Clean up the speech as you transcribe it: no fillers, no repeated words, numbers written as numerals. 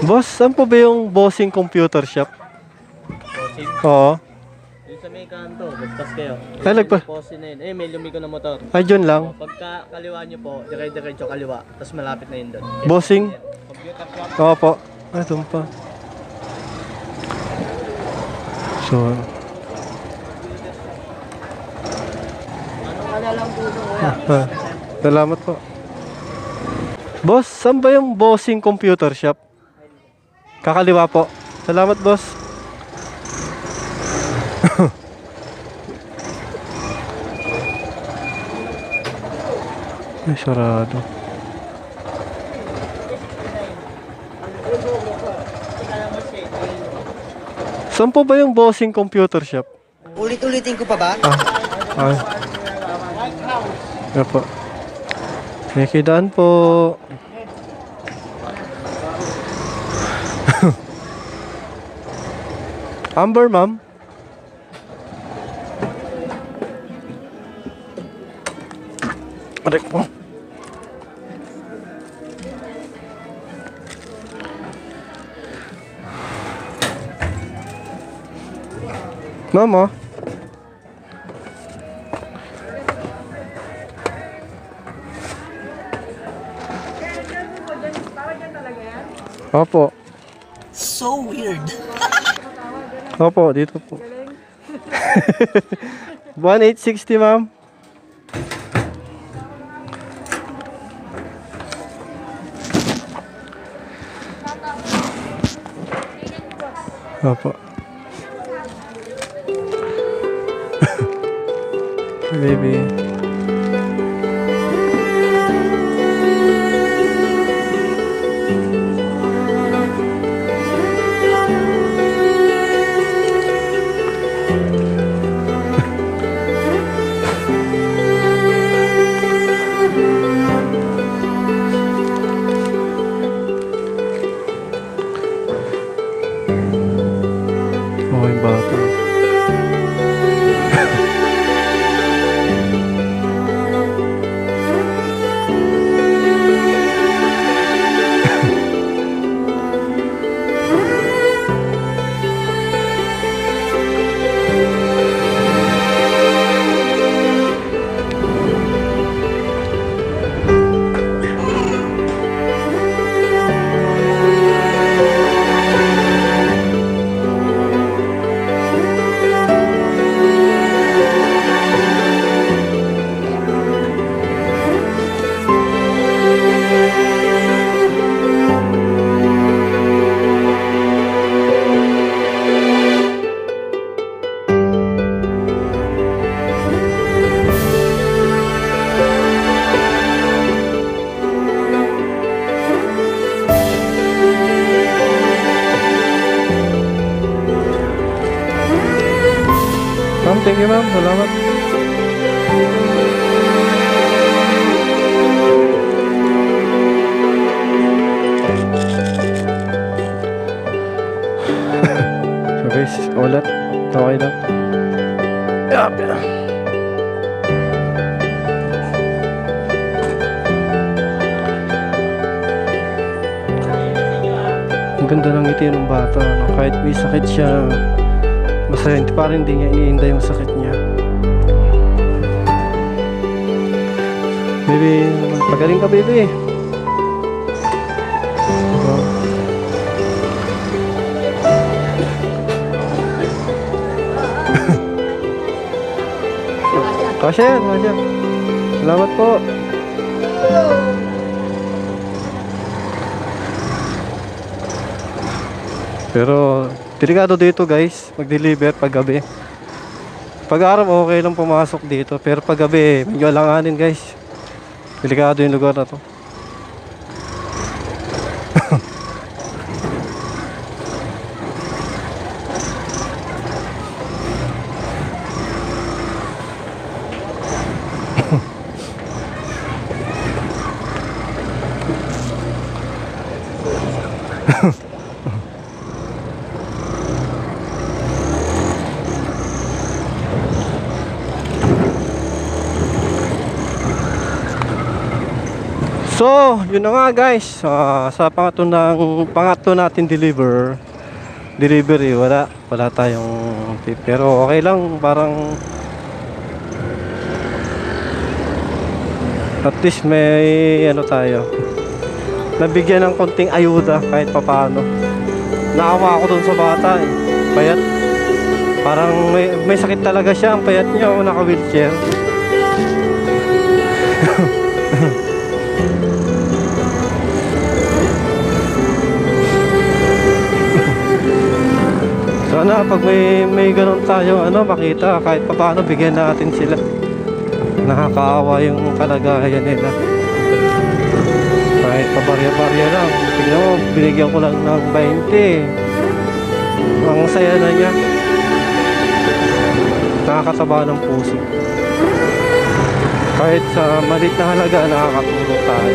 Boss, saan po ba yung bossing computer shop? Posin. Oo. Yung sa may kanto, bagtas kayo. Ay, nagpa- Posin na yun. Eh, may lumiko na motor. Ay, dyan lang. Pagka kaliwa nyo po, dire-diretso kaliwa. Tapos malapit na yun doon. Bossing? Computer shop. Oo po. Ay, doon pa. So, Ano ka na lang po doon, kuya? salamat po. Boss, saan ba yung bossing computer shop? Kakaliwa po. Salamat, boss. Ay, sarado. Saan po ba yung bossing computer shop? Ulit-ulitin ko pa ba? Ay. Yan po. May kidaan po. Amber, ma'am. Aray po. Mama. Opo. So weird. Opo, dito po. 1860, ma'am. Opo. Baby. Oh, yung bata. Ma'am, thank you, ma'am. Salamat. So guys, ulat. Okay lang. Yup. Ang ganda ng ngiti ng bata, no? Kahit may sakit siya, masaya, parang hindi niya iniinda yung sakit niya. Baby, pagaling ka, baby. Oh. Kasya yan, kasya. Salamat po. Pero delikado dito guys, mag-deliver pag gabi. Pag araw okay lang pumasok dito, pero pag gabi medyo alanganin guys. Delikado yung lugar na to. So So, yun na nga guys. Sa pangatlo natin delivery, wala tayong tip. Pero okay lang, parang at least may ano tayo. Nabigyan ng konting ayuda kahit papaano. Naawa ako dun sa bata eh. Payat. Parang may sakit talaga siya. Ang payat niya, naka-wheelchair. Sana pag may ganun tayo makita kahit papaano bigyan natin sila. Nakakaawa yung kalagayan nila. Kahit pabarya-barya lang. Tignan mo, binigyan ko lang ng 20. Ang saya na niya. Nakakataba ng puso. Kahit sa maliit na halaga, nakakatulong tayo.